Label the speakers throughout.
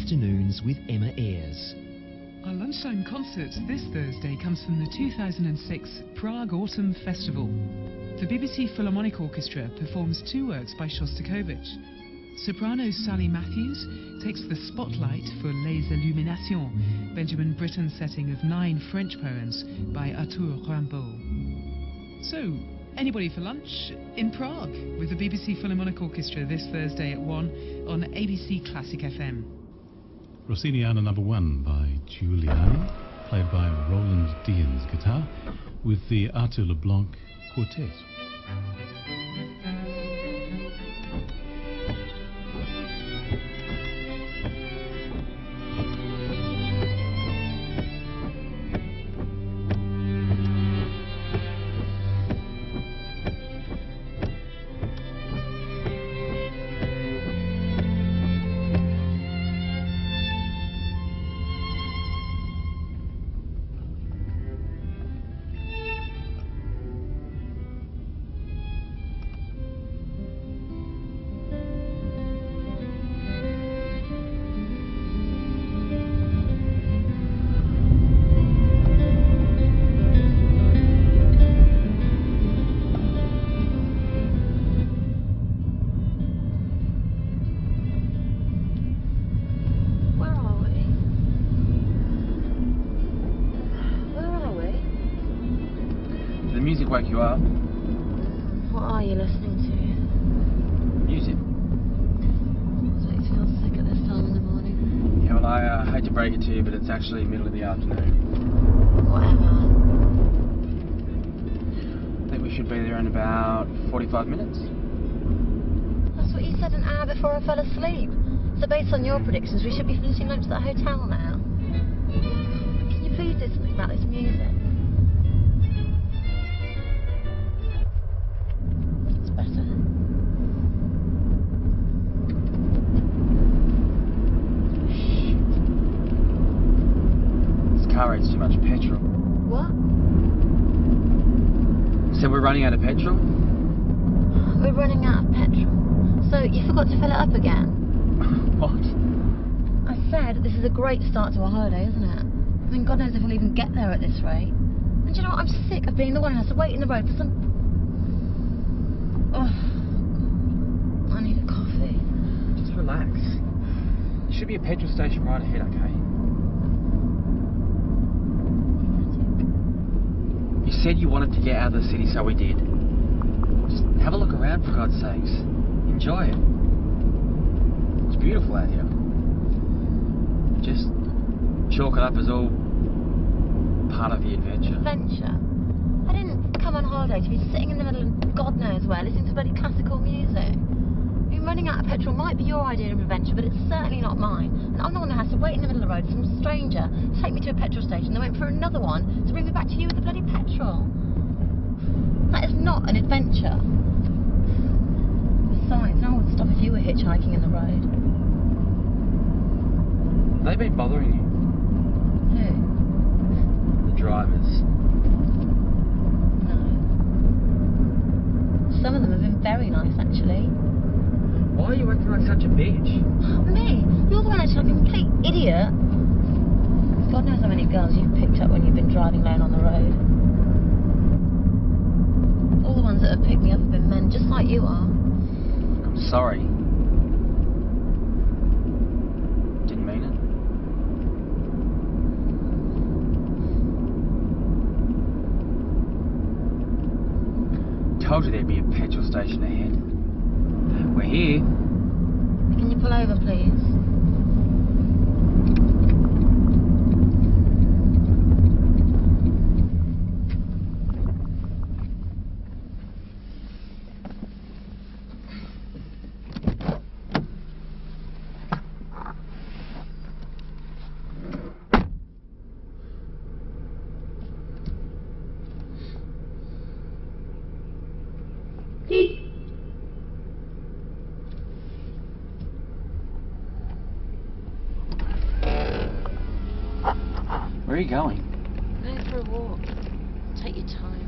Speaker 1: Afternoons with Emma Ayres.
Speaker 2: Our lunchtime concert this Thursday comes from the 2006 Prague Autumn Festival. The BBC Philharmonic Orchestra performs two works by Shostakovich. Soprano Sally Matthews takes the spotlight for Les Illuminations, Benjamin Britten's setting of 9 French poems by Arthur Rimbaud. So, anybody for lunch in Prague with the BBC Philharmonic Orchestra this Thursday at 1 on ABC Classic FM.
Speaker 3: Rossiniana No. 1 by Giuliani, played by Roland Dean's guitar, with the Arthur Leblanc Quartet.
Speaker 4: Wake you up.
Speaker 5: What are you listening to?
Speaker 4: Music.
Speaker 5: So you feel sick at this time in the morning?
Speaker 4: Yeah, well, I hate to break it to you, but it's actually middle of the afternoon.
Speaker 5: Whatever.
Speaker 4: I think we should be there in about 45 minutes.
Speaker 5: That's what you said an hour before I fell asleep. So based on your predictions, we should be finishing lunch at the hotel now. Can you please do something about this music?
Speaker 4: Car eats too much petrol.
Speaker 5: What?
Speaker 4: So we're running out of petrol?
Speaker 5: We're running out of petrol. So you forgot to fill it up again?
Speaker 4: What?
Speaker 5: I said this is a great start to a holiday, isn't it? I mean, God knows if we'll even get there at this rate. And you know what? I'm sick of being the one who has to wait in the road for some... Oh, God. I need a coffee.
Speaker 4: Just relax. There should be a petrol station right ahead, okay? You said you wanted to get out of the city, so we did. Just have a look around, for God's sakes. Enjoy it. It's beautiful out here. Just chalk it up as all part of the adventure.
Speaker 5: Adventure? I didn't come on holiday to be sitting in the middle of God knows where, listening to bloody classical music. I mean, running out of petrol might be your idea of adventure, but it's certainly not mine. And I'm the one who has to wait in the middle of the road for some stranger to take me to a petrol station, then wait for another one to bring me back to you with the bloody petrol. That is not an adventure. Besides, no one would stop if you were hitchhiking in the road.
Speaker 4: Have they been bothering you?
Speaker 5: Who?
Speaker 4: The drivers.
Speaker 5: No. Some of them have been very nice, actually.
Speaker 4: Why are you acting like such a bitch?
Speaker 5: Me? You're the one acting like a complete idiot. God knows how many girls you've picked up when you've been driving alone on the road. All the ones that have picked me up have been men, just like you are.
Speaker 4: I'm sorry. Didn't mean it. Told you there'd be a petrol station ahead. We're here.
Speaker 5: Can you pull over, please?
Speaker 4: Where are you going?
Speaker 5: Going for a walk. Take your time.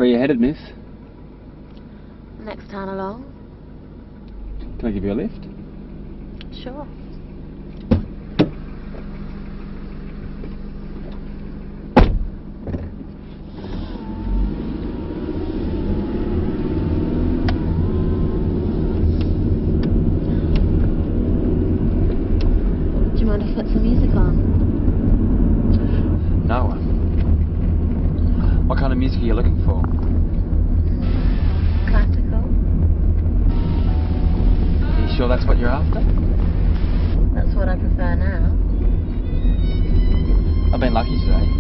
Speaker 4: Where are you headed, miss?
Speaker 5: Next town along?
Speaker 4: Can I give you a lift?
Speaker 5: Sure. Do you mind if I put some music on?
Speaker 4: No. What kind of music are you looking for?
Speaker 5: Classical?
Speaker 4: Are you sure that's what you're after?
Speaker 5: That's what I prefer now.
Speaker 4: I've been lucky today.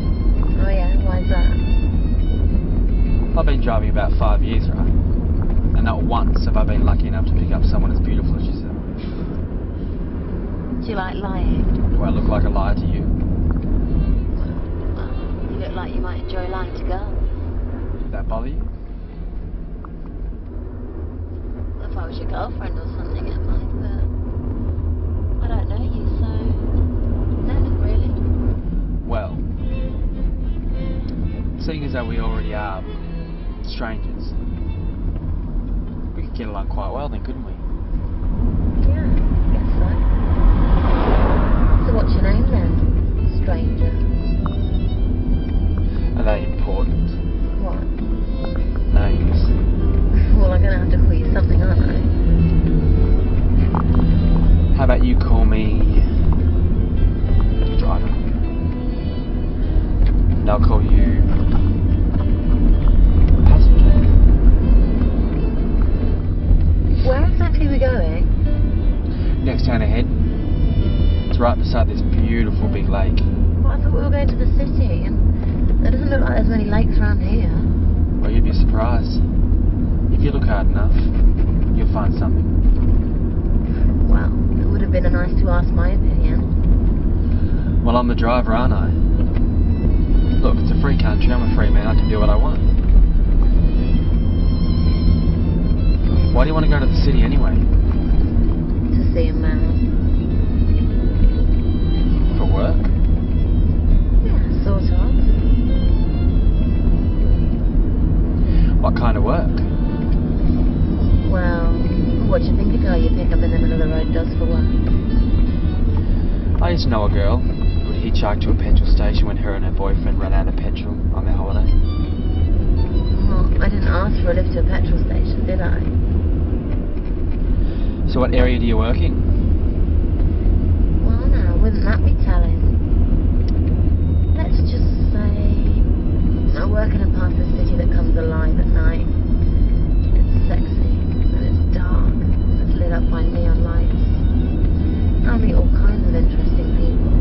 Speaker 5: Oh yeah, why's that?
Speaker 4: I've been driving about 5 years, right? And not once have I been lucky enough to pick up someone as beautiful as yourself.
Speaker 5: Do you like lying?
Speaker 4: Do I look like a liar to you?
Speaker 5: Well, you look like you might enjoy lying to girls.
Speaker 4: Did that bother you?
Speaker 5: If I was your girlfriend or something, it might, but I don't know you, so no, not really.
Speaker 4: Well, seeing as though we already are strangers, we could get along quite well then, couldn't we?
Speaker 5: Yeah, I guess so. So what's your name then, stranger?
Speaker 4: Are they important?
Speaker 5: What?
Speaker 4: Names.
Speaker 5: Well, I'm gonna have to call you something, aren't I?
Speaker 4: How about you call me driver? And I'll call you passenger.
Speaker 5: Where exactly are we going?
Speaker 4: Next town ahead. It's right beside this beautiful big lake.
Speaker 5: Well, I thought we were going to the city, and there doesn't look like there's many lakes around here.
Speaker 4: Well, you'd be surprised. If you look hard enough, you'll find something.
Speaker 5: Well, it would have been nice to ask my opinion.
Speaker 4: Well, I'm the driver, aren't I? Look, it's a free country. I'm a free man. I can do what I want. Why do you want to go to the city anyway?
Speaker 5: To see a man.
Speaker 4: For work?
Speaker 5: Yeah, sort of.
Speaker 4: What kind of work?
Speaker 5: Well, what do you think a girl you pick up in the middle of the road does for work?
Speaker 4: I used to know a girl who would hitchhike to a petrol station when her and her boyfriend ran out of petrol on their holiday.
Speaker 5: Well, I didn't ask for a lift to a petrol station, did I?
Speaker 4: So what area do you work in?
Speaker 5: Well, now, wouldn't that be telling? Let's just say I work in a part of the city that comes alive at night. It's sexy, and it's dark, and it's lit up by neon lights. I meet all kinds of interesting people,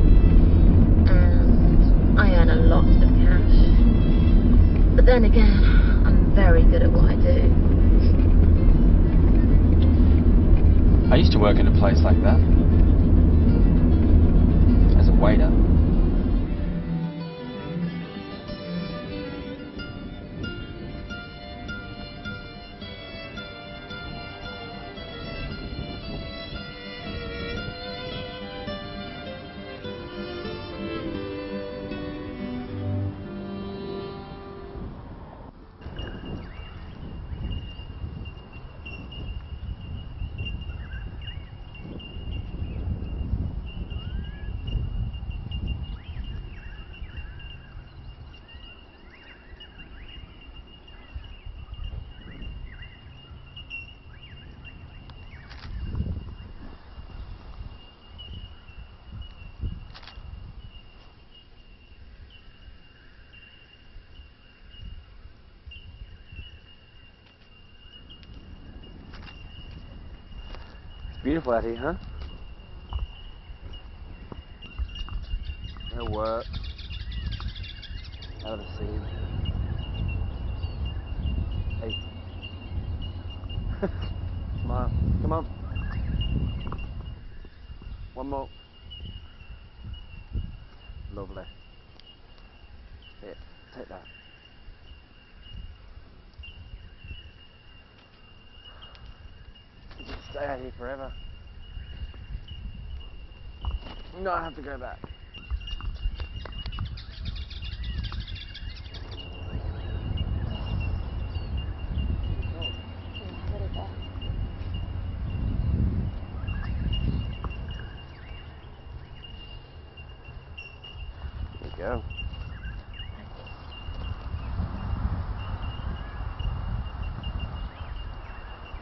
Speaker 5: and I earn a lot of cash. But then again, I'm very good at what I do.
Speaker 4: I used to work in a place like that. As a waiter. Beautiful out here, huh? No work. Out of the sea. Hey. Smile. Come on. One more. Lovely. Here, take that. Stay out here forever. No, I have to go back.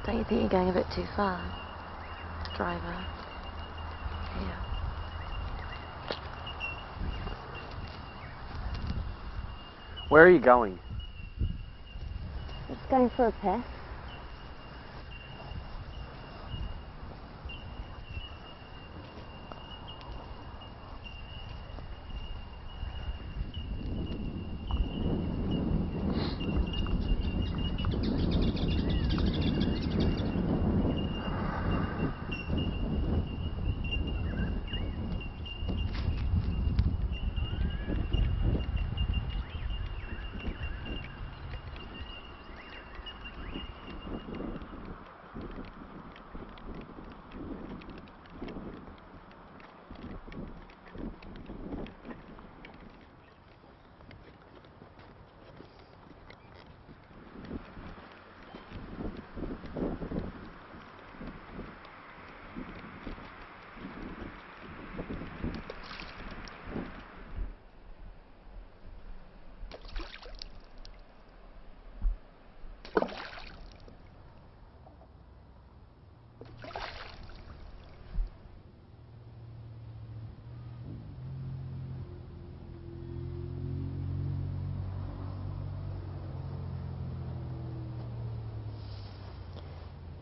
Speaker 5: Don't you think you're going a bit too far, driver? Here.
Speaker 4: Where are you going?
Speaker 5: Just going for a piss.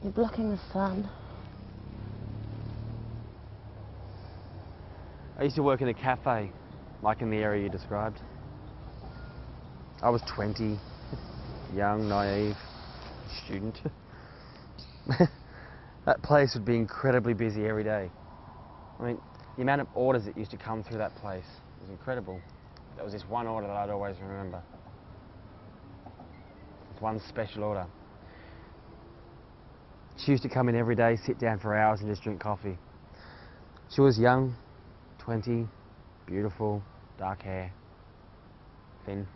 Speaker 5: You're blocking the sun.
Speaker 4: I used to work in a cafe, like in the area you described. I was 20, young, naive, student. That place would be incredibly busy every day. I mean, the amount of orders that used to come through that place was incredible. There was this one order that I'd always remember. This one special order. She used to come in every day, sit down for hours and just drink coffee. She was young, 20, beautiful, dark hair, thin.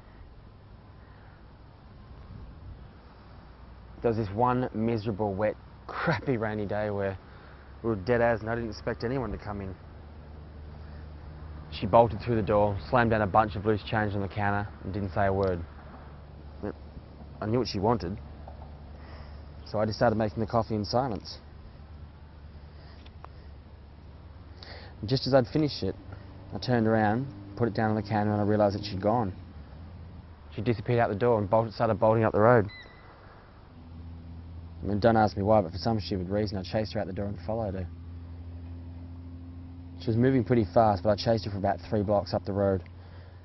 Speaker 4: There was this one miserable, wet, crappy rainy day where we were dead as and I didn't expect anyone to come in. She bolted through the door, slammed down a bunch of loose change on the counter and didn't say a word. I knew what she wanted, so I just started making the coffee in silence. And just as I'd finished it, I turned around, put it down on the counter and I realised that she'd gone. She disappeared out the door and started bolting up the road. I mean, don't ask me why, but for some stupid reason I chased her out the door and followed her. She was moving pretty fast, but I chased her for about 3 blocks up the road.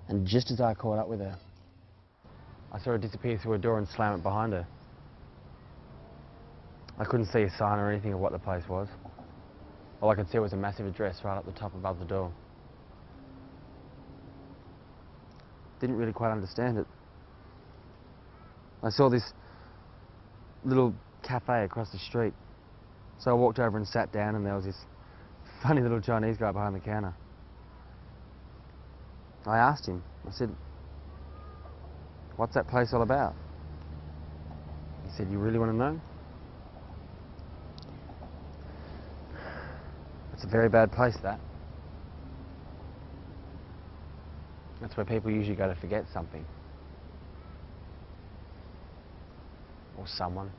Speaker 4: And just as I caught up with her, I saw her disappear through a door and slam it behind her. I couldn't see a sign or anything of what the place was. All I could see was a massive address right up the top above the door. Didn't really quite understand it. I saw this little cafe across the street. So I walked over and sat down and there was this funny little Chinese guy behind the counter. I asked him, I said, "What's that place all about?" He said, "You really want to know?" It's a very bad place, that. That's where people usually go to forget something. Or someone.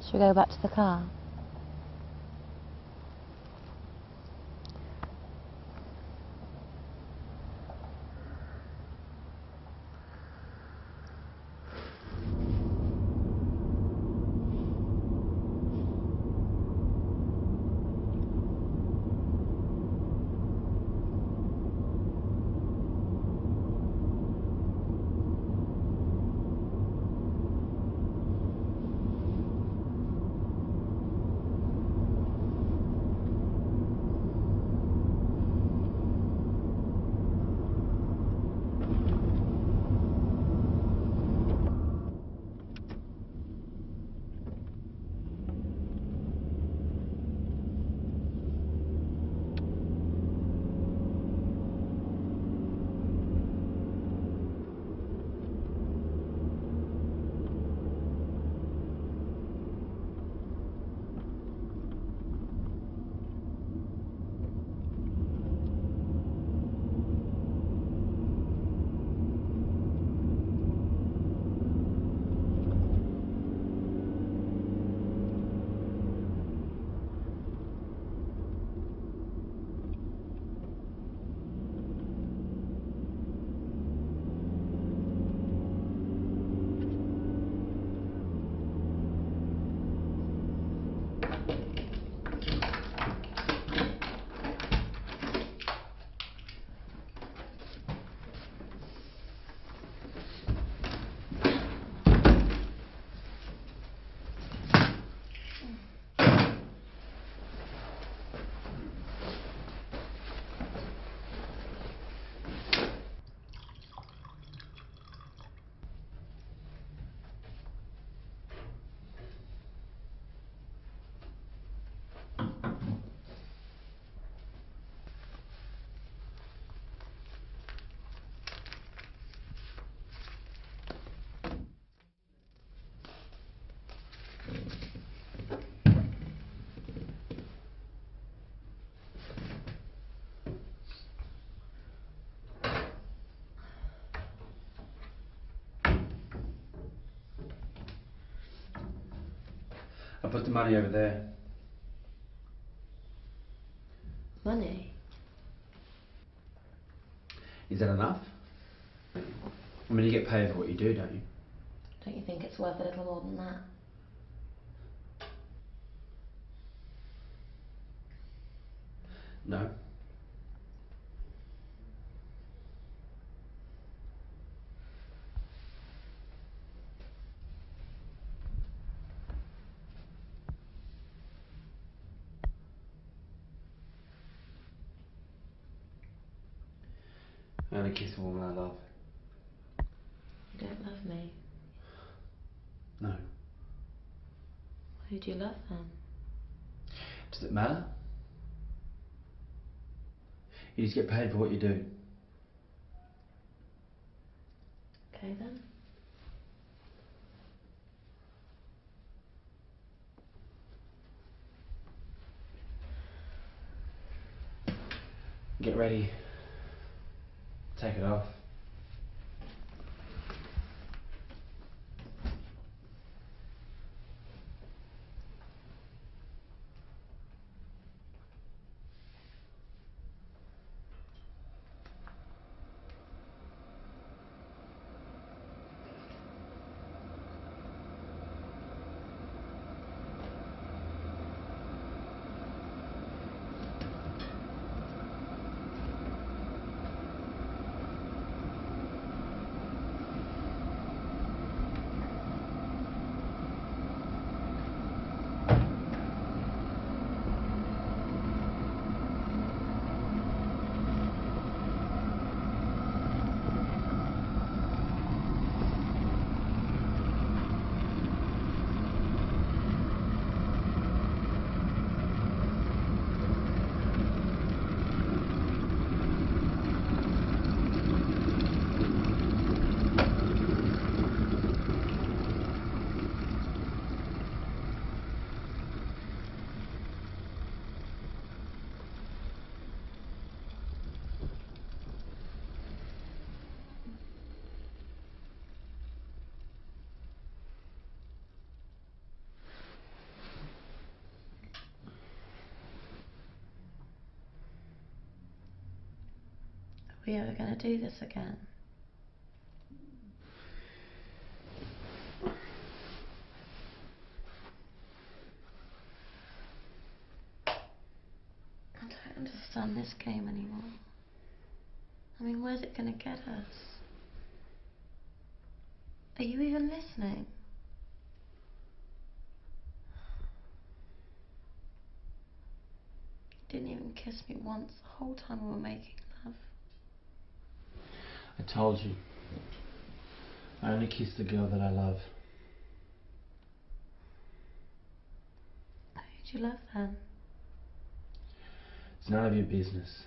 Speaker 5: Should we go back to the car?
Speaker 4: I put the money over there.
Speaker 5: Money?
Speaker 4: Is that enough? I mean, you get paid for what you do, don't you?
Speaker 5: Don't you think it's worth a little more than that?
Speaker 4: No. I only kiss a woman I love.
Speaker 5: You don't love me.
Speaker 4: No.
Speaker 5: Who do you love then?
Speaker 4: Does it matter? You just get paid for what you do.
Speaker 5: Okay then.
Speaker 4: Get ready. Take it off.
Speaker 5: Are we ever going to do this again? I don't understand this game anymore. I mean, where's it going to get us? Are you even listening? You didn't even kiss me once the whole time we were making love.
Speaker 4: I told you. I only kiss the girl that I love.
Speaker 5: Who do you love then?
Speaker 4: It's none of your business.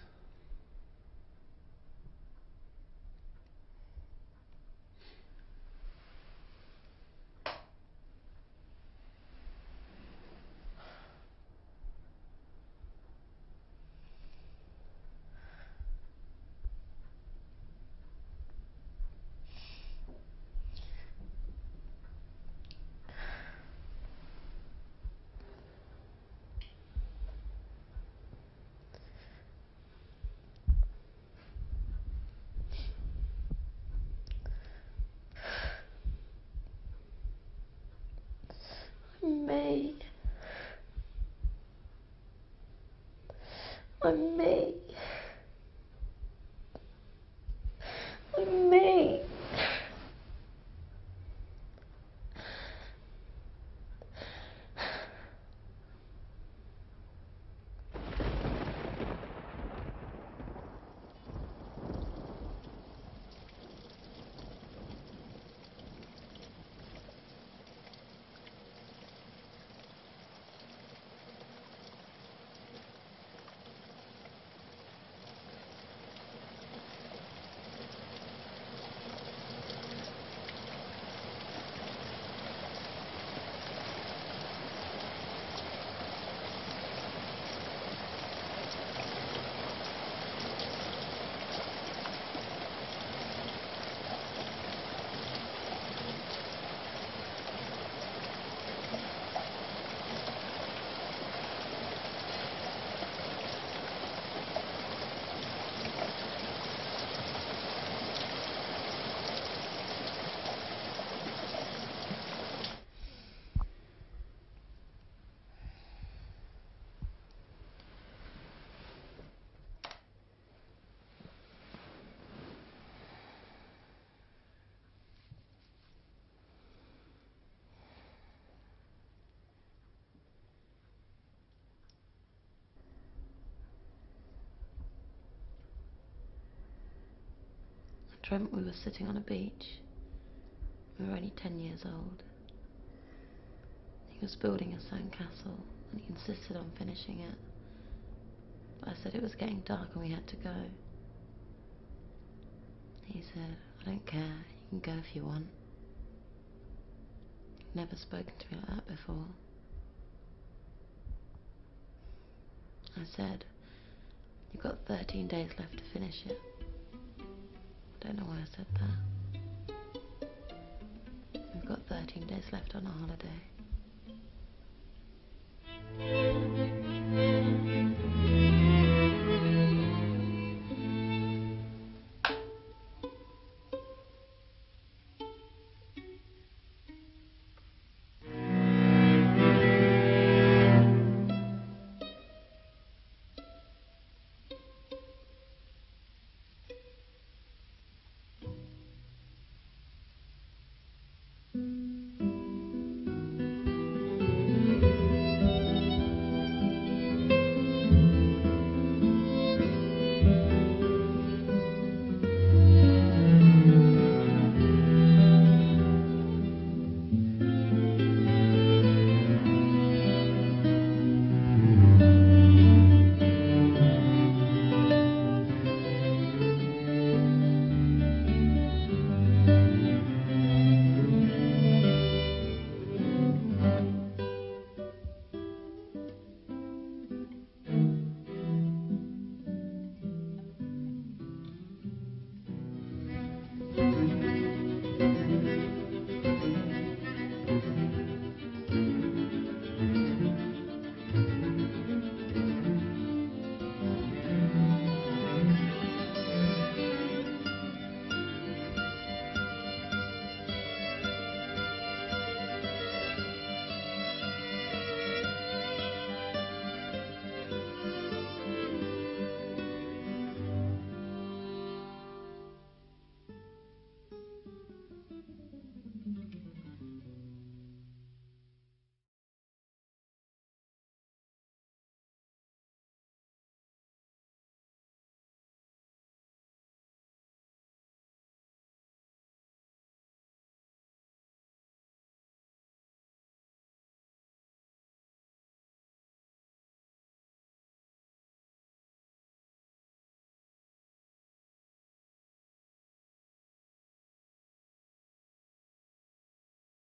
Speaker 5: Me. I'm me. I'm me. dreamt we were sitting on a beach. We were only 10 years old. He was building a sandcastle and he insisted on finishing it. But I said it was getting dark and we had to go. He said, I don't care, you can go if you want. He'd never spoken to me like that before. I said, you've got 13 days left to finish it. I don't know why I said that. We've got 13 days left on our holiday.